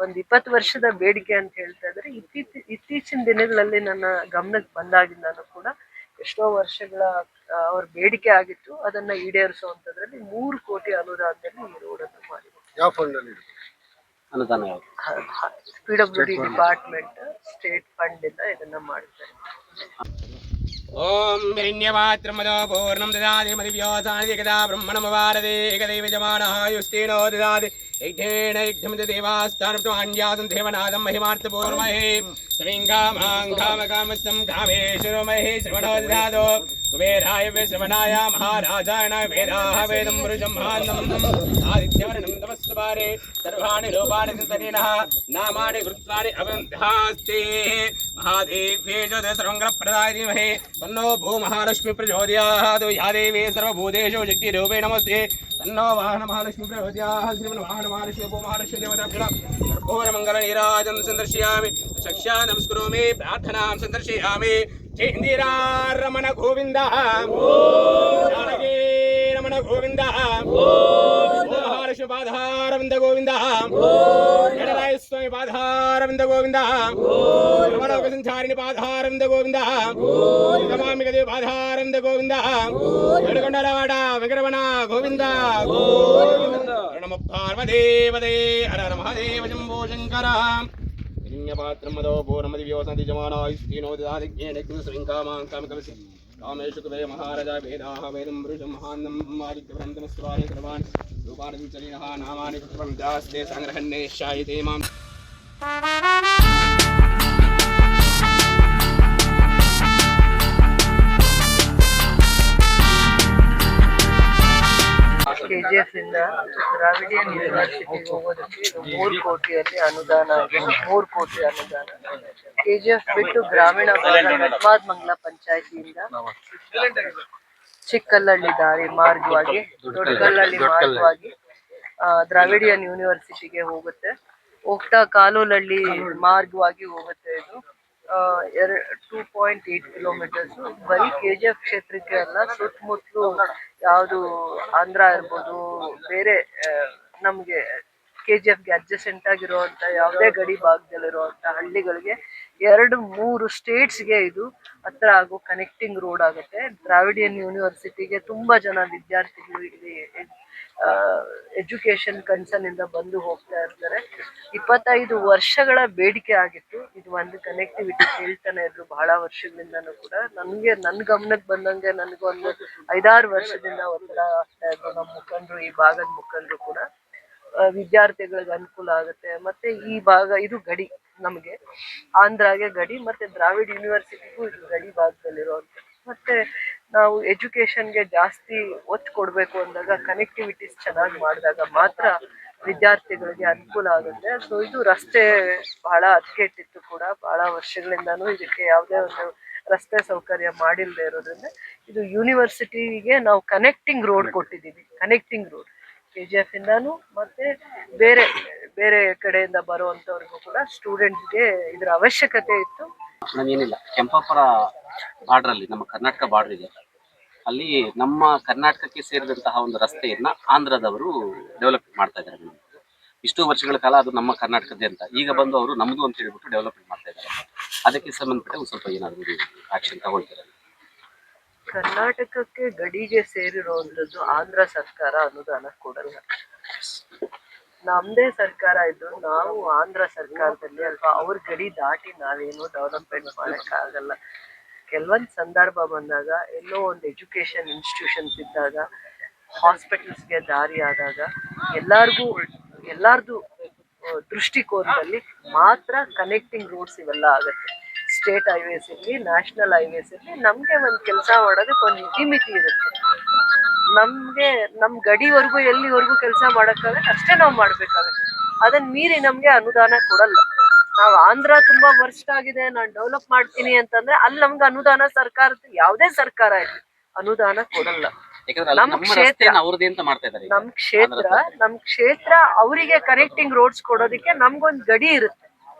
ಒಂದು 20 ವರ್ಷದ ಬೇಡಿಕೆ ಅಂತ ಹೇಳ್ತಾ ಇದ್ರೆ ಇತ್ತೀಚಿನ ದಿನಗಳಲ್ಲಿ ನನ್ನ ಗಮನಕ್ಕೆ ಬಂದಾಗಿಂದಾನು ಕೂಡ ಎಷ್ಟೋ ವರ್ಷಗಳ ಅವ್ರ ಬೇಡಿಕೆ ಆಗಿತ್ತು. ಅದನ್ನ ಈಡೇರಿಸುವಂತದ್ರಲ್ಲಿ 3 ಕೋಟಿ ಅನುದಾನದಲ್ಲಿ ಈ ರೋಡ್ ಅನ್ನು ಮಾಡಿದೆ. ಯಾವ ಫಂಡ್ ಅಲ್ಲಿ ಅನುದಾನ? PWD ಡಿಪಾರ್ಟ್ಮೆಂಟ್ ಸ್ಟೇಟ್ ಫಂಡ್ ಇಂದ ಇದನ್ನ ಮಾಡಿದ್ದಾರೆ. ಓಂ ಹಿರಣ್ಯವಾತ್ರಮದೋ ಪೂರ್ಣಂ ದದಾತಿ ಮದಿವ್ಯೋಸಾನಿ ಕದಾ ಬ್ರಹ್ಮಣಮವಾರದೆ ಏಕದೈವ ಜಮಾನಃ ದದಾತಿ ಯಜ್ಞೇನ ಯಜ್ಞಮಿತ ದೇವಾಸ್ತಾನಪ್ತು ಅನ್ಯಾಸಂ ದೇವನಾದಂ ಮಹಿಮಾರ್ಥಪೂರ್ವಮಹೇ ಸವಿಂಗಾಮಾಂ ಕಾಮಕಾಮಸ್ಸಂ ಕಾಮೇಶ್ವರೋ ಮಹೇ ಶ್ರವಣೋ ದದಾತೋ ಕುಬೇರಾಯ ಶ್ರವಣಾಯ ಮಹಾರಾಜಾಯ ವೇದಾಹ ವೇದಂ ಮೃಜಂಹಾನ್ನಂ ಆದಿತ್ಯವರ್ಣಂ ತಮಸ್ವಾರೆ ಸರ್ವಾಣಿ ರೂಪಾಣಿ ಸಂತನೇನಃ ನಾಮಾನಿ ಕೃತ್ವಾನಿ ಅವಂಧಾಸ್ತೆ ಮಹಾದೇವ್ಯೇಜೋ ಸರ್ವಂಗಲಪ್ರದಾಯ ಧೀಮಹಿ ತನ್ನೋ ಭೂಮಹಾಲಕ್ಷ್ಮಿ ಪ್ರಚೋದಯಾತ್ ಯಾ ದೇವಿ ಸರ್ವಭೂತೇಷು ಶಕ್ತಿರೂಪೇಣ ನಮಸ್ತೆ ತನ್ನೋ ವಾಹನಮಹಾಲಕ್ಷ್ಮಿ ಪ್ರಚೋದಯಾತ್ ಶ್ರೀಮನ್ವಾಹನಮಹಾಲಕ್ಷ್ಮಿ ಭೂಮಹಾಲಕ್ಷ್ಮಿ ದೇವತಾಭ್ಯಾಂ ಕರ್ಪೂರಮಂಗಲನೀರಾಜಂ ಸಂದರ್ಶಯಾಮಿ ಚಕ್ಷಾ ನಮಸ್ಕರೋಮಿ ಪ್ರಾರ್ಥನಾಂ ಸಂದರ್ಶಯಾಮಿ ಜಯ ಇಂದಿರಾರಮಣ ಗೋವಿಂದ ಜಾನಕಿ ರಮಣ ಗೋವಿಂದ ಮಹಾಲಕ್ಷ್ಮಿ ಪಾದಾರವಿಂದ ಗೋವಿಂದ ಎಡರಾಯ ಸ್ವಾಮಿ ಪಾದಾರವಿಂದ ಗೋವಿಂದ ರಮಣೋಗ ಸಂಚಾರಿಣಿ ಪಾದಾರವಿಂದ ಗೋವಿಂದ ನಮಾಮಿ ಗದೇವ ಪಾದಾರವಿಂದ ಗೋವಿಂದ ಎಡಗೊಂಡಲವಾಡ ವೆಂಕಟರಮಣ ಗೋವಿಂದ ಗೋವಿಂದ ನಮ ಪಾರ್ವದೇವದೇ ಹರ ಹರ ಮಹಾದೇವ ಶಂಭೋ ಶಂಕರ ಹಿರಣ್ಯಪಾತ್ರಮದೋ ಪೂರ್ಣಮದಿವ್ಯೋಸಂತಿ ಜಮಾನಾಯುಸ್ತೀನೋ ದದಾತಿಜ್ಞೇನ ಶ್ರೀಂಕಾಮಾಂ ಕಾಮಕವಿಸಿ ಕಾಮೇಶು ಕುಬೇ ಮಹಾರಾಜ ವೇದಾಹ ವೇದಂ ಮೃಷಂಹಾನ್ನಂ ಆದಿತ್ಯವರಂ ತಮಸ್ವಾನಿ ಸರ್ವಾಣಿ ರೂಪಾಣಿ ಸಂಚಲಿನಃ ನಾಮಾನಿ ಕೃತ್ವಂ ದಾಸ್ತೆ ಸಂಗ್ರಹಣ್ಣೆ ಶಾಯಿತೆ ಮಾಂ KGF ಇಂದ ದ್ರಾವಿಡಿಯನ್ ಯೂನಿವರ್ಸಿಟಿಗೆ ಹೋಗೋದಕ್ಕೆ 3 ಕೋಟಿಯಲ್ಲಿ ಅನುದಾನ ಆಗಿದೆ. 3 ಕೋಟಿ ಅನುದಾನ KGF ಬಿಟ್ಟು ಗ್ರಾಮೀಣ ಭಾಗ ನಟ್ಮಾದ್ಮಂಗ್ಲ ಪಂಚಾಯತಿಯಿಂದ ಚಿಕ್ಕಲ್ಲಹಳ್ಳಿ ದಾರಿ ಮಾರ್ಗವಾಗಿ ದೊಡ್ಡಗಲ್ಲಹಳ್ಳಿ ಮಾರ್ಗವಾಗಿ ದ್ರಾವಿಡಿಯನ್ ಯೂನಿವರ್ಸಿಟಿಗೆ ಹೋಗುತ್ತೆ. ಹೋಗ್ತಾ ಕಾಲೋಲಹಳ್ಳಿ ಮಾರ್ಗವಾಗಿ ಹೋಗುತ್ತೆ. ಇದು 2.8 ಕಿಲೋಮೀಟರ್ಸ್. ಬರೀ KGF ಕ್ಷೇತ್ರಕ್ಕೆ ಅಲ್ಲ, ಸುತ್ತಮುತ್ತಲು ಯಾವುದು ಆಂಧ್ರ ಇರ್ಬೋದು, ಬೇರೆ ನಮ್ಗೆ KGFಗೆ ಅಡ್ಜಸೆಂಟ್ ಆಗಿರುವಂತ ಯಾವುದೇ ಗಡಿ ಭಾಗದಲ್ಲಿರುವಂತ ಹಳ್ಳಿಗಳಿಗೆ 2-3 ಸ್ಟೇಟ್ಸ್ಗೆ ಇದು ಹತ್ರ ಆಗೋ ಕನೆಕ್ಟಿಂಗ್ ರೋಡ್ ಆಗುತ್ತೆ. ದ್ರಾವಿಡಿಯನ್ ಯೂನಿವರ್ಸಿಟಿಗೆ ತುಂಬಾ ಜನ ವಿದ್ಯಾರ್ಥಿಗಳು ಇಲ್ಲಿ ಎಜುಕೇಶನ್ ಕನ್ಸರ್ನ್ ಇಂದ ಬಂದು ಹೋಗ್ತಾ ಇರ್ತಾರೆ. 25 ವರ್ಷಗಳ ಬೇಡಿಕೆ ಆಗಿತ್ತು. ಇದು ಒಂದು ಕನೆಕ್ಟಿವಿಟಿ ಹೇಳ್ತಾನೆ ಇದ್ರು ಬಹಳ ವರ್ಷಗಳಿಂದನೂ ಕೂಡ. ನನ್ ಗಮನಕ್ಕೆ ಬಂದಂಗೆ ನನಗೊಂದು 5-6 ವರ್ಷದಿಂದ ಒತ್ತಡ ಆಗ್ತಾ ಇದ್ರು ನಮ್ಮ ಮುಖಂಡರು, ಈ ಭಾಗದ ಮುಖಂಡರು ಕೂಡ. ವಿದ್ಯಾರ್ಥಿಗಳಿಗೆ ಅನುಕೂಲ ಆಗುತ್ತೆ. ಮತ್ತೆ ಈ ಭಾಗ ಇದು ಗಡಿ, ನಮಗೆ ಆಂಧ್ರಾಗೆ ಗಡಿ, ಮತ್ತೆ ದ್ರಾವಿಡ್ ಯೂನಿವರ್ಸಿಟಿಗೂ ಇದು ಗಡಿ ಭಾಗದಲ್ಲಿರುವಂತ. ಮತ್ತೆ ನಾವು ಎಜುಕೇಶನ್ಗೆ ಜಾಸ್ತಿ ಒತ್ತು ಕೊಡ್ಬೇಕು ಅಂದಾಗ ಕನೆಕ್ಟಿವಿಟೀಸ್ ಚೆನ್ನಾಗಿ ಮಾಡಿದಾಗ ಮಾತ್ರ ವಿದ್ಯಾರ್ಥಿಗಳಿಗೆ ಅನುಕೂಲ ಆಗುತ್ತೆ. ಸೊ ಇದು ರಸ್ತೆ ಬಹಳ ಹದಗೆಟ್ಟಿತ್ತು ಕೂಡ. ಬಹಳ ವರ್ಷಗಳಿಂದಾನು ಇದಕ್ಕೆ ಯಾವುದೇ ಒಂದು ರಸ್ತೆ ಸೌಕರ್ಯ ಮಾಡಿಲ್ಲದೆ ಇರೋದ್ರಿಂದ ಇದು ಯೂನಿವರ್ಸಿಟಿಗೆ ನಾವು ಕನೆಕ್ಟಿಂಗ್ ರೋಡ್ ಕೊಟ್ಟಿದ್ದೀವಿ. ಕನೆಕ್ಟಿಂಗ್ ರೋಡ್ KGF ಇಂದಾನು ಮತ್ತೆ ಬೇರೆ ಬೇರೆ ಕಡೆಯಿಂದ ಬರುವಂತವ್ರಿಗೂ ಕೂಡ ಸ್ಟೂಡೆಂಟ್ಸ್ಗೆ ಇದರ ಅವಶ್ಯಕತೆ ಇತ್ತು. ಏನಿಲ್ಲ, ಕೆಂಪಾಪುರ ಬಾರ್ಡರ್ ಅಲ್ಲಿ ನಮ್ಮ ಕರ್ನಾಟಕ ಬಾರ್ಡರ್ ಇದೆ. ಅಲ್ಲಿ ನಮ್ಮ ಕರ್ನಾಟಕಕ್ಕೆ ಸೇರಿದಂತಹ ಒಂದು ರಸ್ತೆಯನ್ನ ಆಂಧ್ರದವರು ಡೆವಲಪ್ ಮಾಡ್ತಾ ಇದ್ದಾರೆ. ಇಷ್ಟು ವರ್ಷಗಳ ಕಾಲ ಅದು ನಮ್ಮ ಕರ್ನಾಟಕದ್ದೇ ಅಂತ, ಈಗ ಬಂದು ಅವರು ನಮ್ದು ಅಂತ ಹೇಳ್ಬಿಟ್ಟು ಡೆವಲಪ್ಮೆಂಟ್ ಮಾಡ್ತಾ ಇದ್ದಾರೆ. ಅದಕ್ಕೆ ಸಂಬಂಧಪಟ್ಟ ಒಂದು ಸ್ವಲ್ಪ ಏನಾದರೂ ಆಕ್ಷನ್ ತಗೊಳ್ತಾರೆ. ಕರ್ನಾಟಕಕ್ಕೆ ಗಡಿಗೆ ಸೇರಿರುವಂತದ್ದು ಆಂಧ್ರ ಸರ್ಕಾರ ಅನುದಾನ ಕೊಡಲ್ಲ. ನಮ್ದೇ ಸರ್ಕಾರ ಇದ್ದು ನಾವು ಆಂಧ್ರ ಸರ್ಕಾರದಲ್ಲಿ ಅಲ್ವಾ ಅವ್ರ ಗಡಿ ದಾಟಿ ನಾವೇನು ಡೆವಲಪ್ಮೆಂಟ್ ಮಾಡಕ್ ಆಗಲ್ಲ. ಕೆಲವೊಂದು ಸಂದರ್ಭ ಬಂದಾಗ, ಎಲ್ಲೋ ಒಂದು ಎಜುಕೇಶನ್ ಇನ್ಸ್ಟಿಟ್ಯೂಷನ್ಸ್ ಇದ್ದಾಗ, ಹಾಸ್ಪಿಟಲ್ಸ್ಗೆ ದಾರಿ ಆದಾಗ, ಎಲ್ಲಾರ್ದು ದೃಷ್ಟಿಕೋನದಲ್ಲಿ ಮಾತ್ರ ಕನೆಕ್ಟಿಂಗ್ ರೋಡ್ಸ್ ಇವೆಲ್ಲ ಆಗುತ್ತೆ. ಸ್ಟೇಟ್ ಹೈವೇಸ್ ಇರಲಿ, ನ್ಯಾಷನಲ್ ಹೈವೇಸ್ ಇರಲಿ, ನಮ್ಗೆ ಒಂದು ಕೆಲಸ ಮಾಡೋದಕ್ಕೆ ಒಂದು ಇತಿಮಿತಿ ಇರುತ್ತೆ. ನಮ್ಗೆ ನಮ್ ಗಡಿವರೆಗೂ ಎಲ್ಲಿವರೆಗೂ ಕೆಲಸ ಮಾಡಕ್ಕಾಗತ್ತೆ ಅಷ್ಟೇ ನಾವು ಮಾಡ್ಬೇಕಾಗತ್ತೆ. ಅದನ್ನ ಮೀರಿ ನಮ್ಗೆ ಅನುದಾನ ಕೊಡಲ್ಲ. ನಾವು ಆಂಧ್ರ ತುಂಬಾ ವರ್ಸ್ಟ್ ಆಗಿದೆ, ನಾನು ಡೆವಲಪ್ ಮಾಡ್ತೀನಿ ಅಂತಂದ್ರೆ ಅಲ್ಲಿ ನಮ್ಗೆ ಅನುದಾನ ಸರ್ಕಾರದ ಯಾವುದೇ ಸರ್ಕಾರ ಇರಲಿ ಅನುದಾನ ಕೊಡಲ್ಲ. ನಮ್ ಕ್ಷೇತ್ರ ಅವರಿಗೆ ಕನೆಕ್ಟಿಂಗ್ ರೋಡ್ಸ್ ಕೊಡೋದಕ್ಕೆ ನಮ್ಗೊಂದು ಗಡಿ ಇರುತ್ತೆ.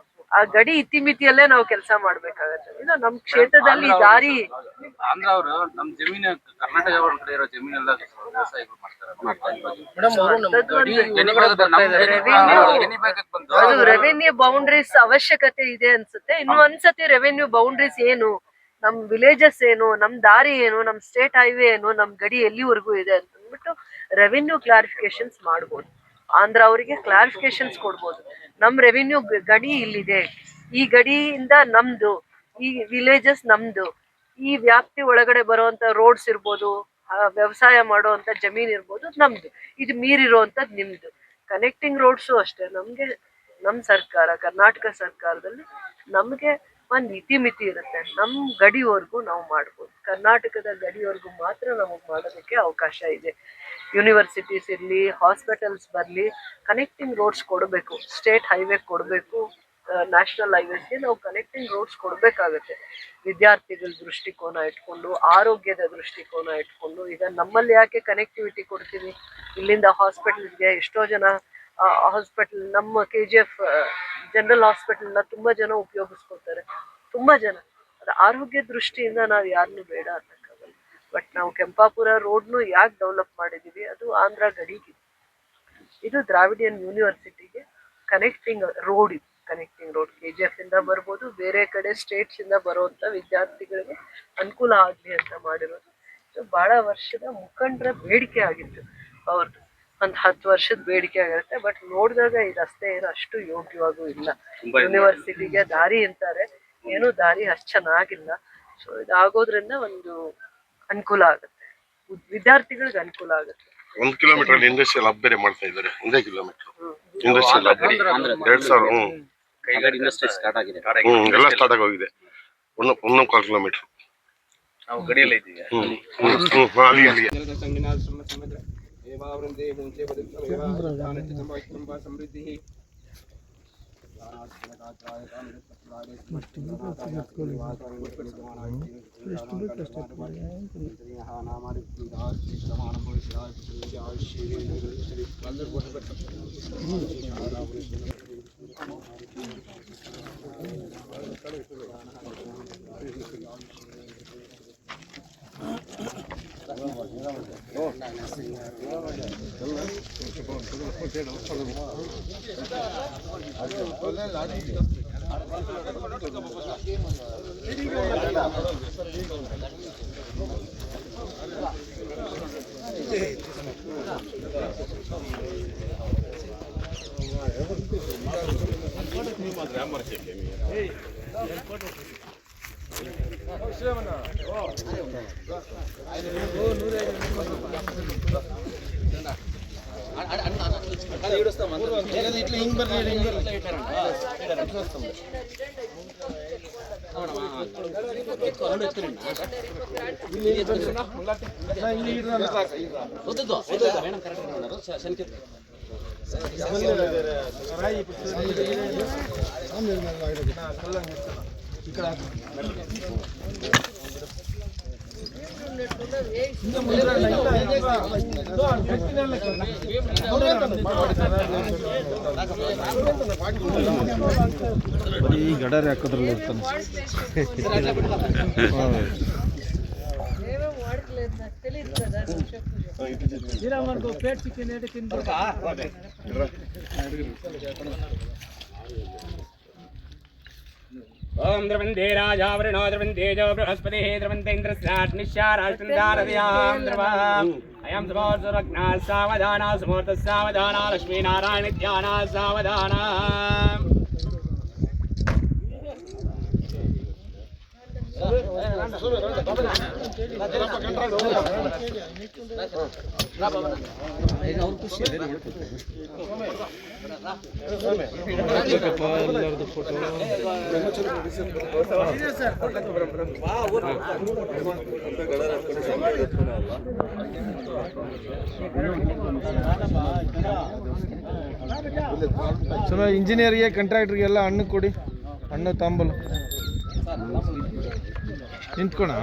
ಆ ಗಡಿ ಇತಿಮಿತಿಯಲ್ಲೇ ನಾವು ಕೆಲಸ ಮಾಡ್ಬೇಕಾಗತ್ತೆ. ಇನ್ನು ನಮ್ ಕ್ಷೇತ್ರದಲ್ಲಿ ದಾರಿ ಆಂಧ್ರ ಅವರು ನಮ್ ಜಮೀನು ಕರ್ನಾಟಕ ಅವ್ರ ಕಡೆ ಇರೋ ಜಮೀನೆಲ್ಲ ವ್ಯವಸಾಯಗಳು ಅದು ರೆವೆನ್ಯೂ ಬೌಂಡ್ರೀಸ್ ಅವಶ್ಯಕತೆ ಇದೆ ಅನ್ಸುತ್ತೆ. ಇನ್ನು ಒಂದ್ಸತಿ ರೆವೆನ್ಯೂ ಬೌಂಡ್ರೀಸ್ ಏನು, ನಮ್ ವಿಲೇಜಸ್ ಏನು, ನಮ್ ದಾರಿ ಏನು, ನಮ್ ಸ್ಟೇಟ್ ಹೈವೇ ಏನು, ನಮ್ ಗಡಿ ಎಲ್ಲಿವರೆಗೂ ಇದೆ ಅಂತ ಅಂದ್ಬಿಟ್ಟು ರೆವೆನ್ಯೂ ಕ್ಲಾರಿಫಿಕೇಶನ್ಸ್ ಮಾಡ್ಬೋದು. ಆಂಧ್ರ ಅವರಿಗೆ ಕ್ಲಾರಿಫಿಕೇಶನ್ಸ್ ಕೊಡ್ಬೋದು. ನಮ್ ರೆವಿನ್ಯೂ ಗಡಿ ಇಲ್ಲಿದೆ, ಈ ಗಡಿಯಿಂದ ನಮ್ದು, ಈ ವಿಲೇಜಸ್ ನಮ್ದು, ಈ ವ್ಯಾಪ್ತಿ ಒಳಗಡೆ ಬರುವಂತ ರೋಡ್ಸ್ ಇರ್ಬೋದು, ವ್ಯವಸಾಯ ಮಾಡುವಂತ ಜಮೀನ್ ಇರ್ಬೋದು ನಮ್ದು, ಇದು ಮೀರಿರುವಂತದ್ ನಿಮ್ದು. ಕನೆಕ್ಟಿಂಗ್ ರೋಡ್ಸು ಅಷ್ಟೇ. ನಮ್ಗೆ ನಮ್ ಸರ್ಕಾರ, ಕರ್ನಾಟಕ ಸರ್ಕಾರದಲ್ಲಿ ನಮ್ಗೆ ಒಂದ್ ಇತಿಮಿತಿ ಇರುತ್ತೆ. ನಮ್ ಗಡಿವರೆಗೂ ನಾವು ಮಾಡ್ಬೋದು. ಕರ್ನಾಟಕದ ಗಡಿವರೆಗೂ ಮಾತ್ರ ನಮಗ್ ಮಾಡೋದಕ್ಕೆ ಅವಕಾಶ ಇದೆ. ಯೂನಿವರ್ಸಿಟೀಸ್ ಇರ್ಲಿ, ಹಾಸ್ಪಿಟಲ್ಸ್ ಬರ್ಲಿ, ಕನೆಕ್ಟಿಂಗ್ ರೋಡ್ಸ್ ಕೊಡಬೇಕು. ಸ್ಟೇಟ್ ಹೈವೇ ಕೊಡಬೇಕು, ನ್ಯಾಷನಲ್ ಹೈವೇಸ್ಗೆ ನಾವು ಕನೆಕ್ಟಿಂಗ್ ರೋಡ್ಸ್ ಕೊಡಬೇಕಾಗತ್ತೆ. ವಿದ್ಯಾರ್ಥಿಗಳ ದೃಷ್ಟಿಕೋನ ಇಟ್ಕೊಂಡು, ಆರೋಗ್ಯದ ದೃಷ್ಟಿಕೋನ ಇಟ್ಕೊಂಡು, ಈಗ ನಮ್ಮಲ್ಲಿ ಯಾಕೆ ಕನೆಕ್ಟಿವಿಟಿ ಕೊಡ್ತೀವಿ, ಇಲ್ಲಿಂದ ಹಾಸ್ಪಿಟಲ್ಗೆ ಎಷ್ಟೋ ಜನ ಹಾಸ್ಪಿಟಲ್, ನಮ್ಮ KGF ಜನರಲ್ ಹಾಸ್ಪಿಟಲ್ನ ತುಂಬಾ ಜನ ಉಪಯೋಗಿಸ್ಕೊತಾರೆ, ತುಂಬಾ ಜನ. ಅದು ಆರೋಗ್ಯ ದೃಷ್ಟಿಯಿಂದ ನಾವು ಯಾರನ್ನು ಬೇಡ ಅನ್ನಕ್ಕಾಗಲ್ಲ. ಬಟ್ ನಾವು ಕೆಂಪಾಪುರ ರೋಡ್ನು ಯಾಕೆ ಡೆವಲಪ್ ಮಾಡಿದೀವಿ, ಅದು ಆಂಧ್ರ ಗಡಿಗೆ, ಇದು ದ್ರಾವಿಡಿಯನ್ ಯೂನಿವರ್ಸಿಟಿಗೆ ಕನೆಕ್ಟಿಂಗ್ ರೋಡ್. ಇದು ಕನೆಕ್ಟಿಂಗ್ ರೋಡ್ KGF ಇಂದ ಬರ್ಬೋದು, ಬೇರೆ ಕಡೆ ಸ್ಟೇಟ್ಸ್ ಇಂದ ಬರುವಂತ ವಿದ್ಯಾರ್ಥಿಗಳಿಗೆ ಅನುಕೂಲ ಆಗ್ಲಿ ಅಂತ ಮಾಡಿರೋದು. ಬಹಳ ವರ್ಷದ ಮುಖಂಡರ ಬೇಡಿಕೆ ಆಗಿತ್ತು ಅವ್ರದ್ದು, ಒಂದ್ 10 ವರ್ಷದ ಬೇಡಿಕೆ ಆಗಿರುತ್ತೆ. ಬಟ್ ನೋಡಿದಾಗ ಈ ರಸ್ತೆ ಏನು ಅಷ್ಟು ಯೋಗ್ಯವಾಗೂ ಇಲ್ಲ. ಯೂನಿವರ್ಸಿಟಿಗೆ ದಾರಿ ಅಂತಾರೆ, ಏನು ದಾರಿ ಅಷ್ಟು ಚೆನ್ನಾಗಿಲ್ಲ. ಸೊ ಇದಾಗೋದ್ರಿಂದ ಒಂದು ಅನುಕೂಲ ಆಗುತ್ತೆ, ವಿದ್ಯಾರ್ಥಿಗಳಿಗೆ ಅನುಕೂಲ ಆಗುತ್ತೆ. 1 ಕಿಲೋಮೀಟರ್ ಇಂಡಸ್ಟ್ರಿಯಲ್ ಹಬ್ ಬೇರೆ ಮಾಡ್ತಾ ಇದ್ದಾರೆ. 1 ಕಿಲೋಮೀಟರ್ ಇಂಡಸ್ಟ್ರಿಯಲ್ ಹಬ್ 2000 ಕೈಗಾಡಿ ಇಂಡಸ್ಟ್ರಿ ಸ್ಟಾರ್ಟ್ ಆಗಿದೆ, ಎಲ್ಲ ಸ್ಟಾರ್ಟ್ ಆಗೋಗಿದೆ. 1.25 ಕಿಲೋಮೀಟರ್ ನಾವು ಗಡಿಯಲ್ಲೇ ಇದ್ದೀವಿ. ಸಮೃದ್ಧಿ ಈ ಗಡಾರಿ ಹಾಕೋದ್ರಲ್ಲಿ ಇರ್ತಾನೆ. ओम द्रवंदे राजा वरुणो द्रवंदे जो बृहस्पति द्रवंते इंद्रस्यात्निश्चाराष्ट्रंदारदयां द्रवाम् अयं समोर्धरग्ना सावधाना समोर्ध सावधाना लक्ष्मी नारायण ध्याना सावधाना ಚಲೋ ಇಂಜಿನಿಯರ್ಗೆ ಕಾಂಟ್ರಾಕ್ಟರ್ಗೆಲ್ಲ ಹಣ್ಣು ಕೊಡಿ, ಹಣ್ಣು ತಾಂಬಲು ನಿಲ್ಸ್ಕೊಂಡು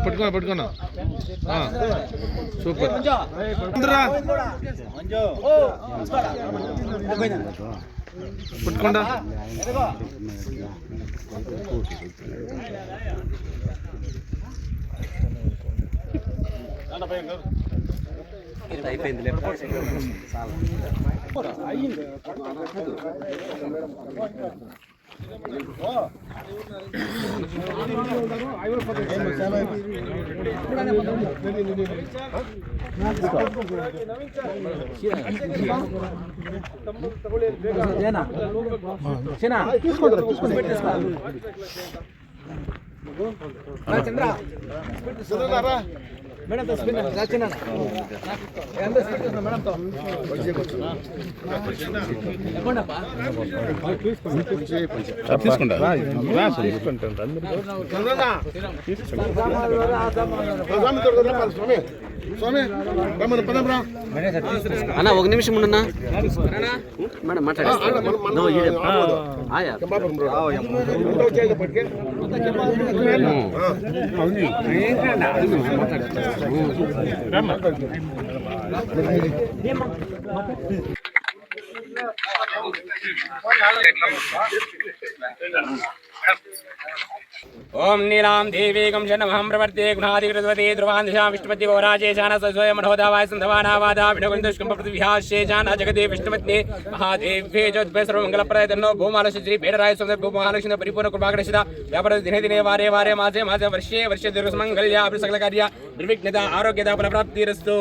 ಪಟ್ಕೋಣ. ಹಾಂ ಸೂಪರ್. పట్టుకోండా అయిపోయింది. అన్న ఒక నిమిషం ఉండన్నా మేడం మాట్లాడేస్తాను. ఆయా ओम नीलां देवीकं जन्महं प्रवर्ते गुणाधिकृतवते ध्रुवान्दिशां विष्णुपति गौराजेशान स्वयं मनोदावाय सन्धवानावादा विष्णुकुन्दुष्कं पृथ्व्याश्चेशान जगते विष्णुपत्नी महादेव्ये ज्योतिभे सर्वमङ्गलप्रदाय तन्नो भूमालक्ष्मी श्री भेडराय स्वयं भूमालक्ष्मी परिपूर्ण कृपाकर्षिता व्यापार दिने दिने वारे वारे मासे मासे वर्षे वर्षे दीर्घसुमङ्गल्या सकलकार्य निर्विघ्नता आरोग्यता फलप्राप्तिरस्तु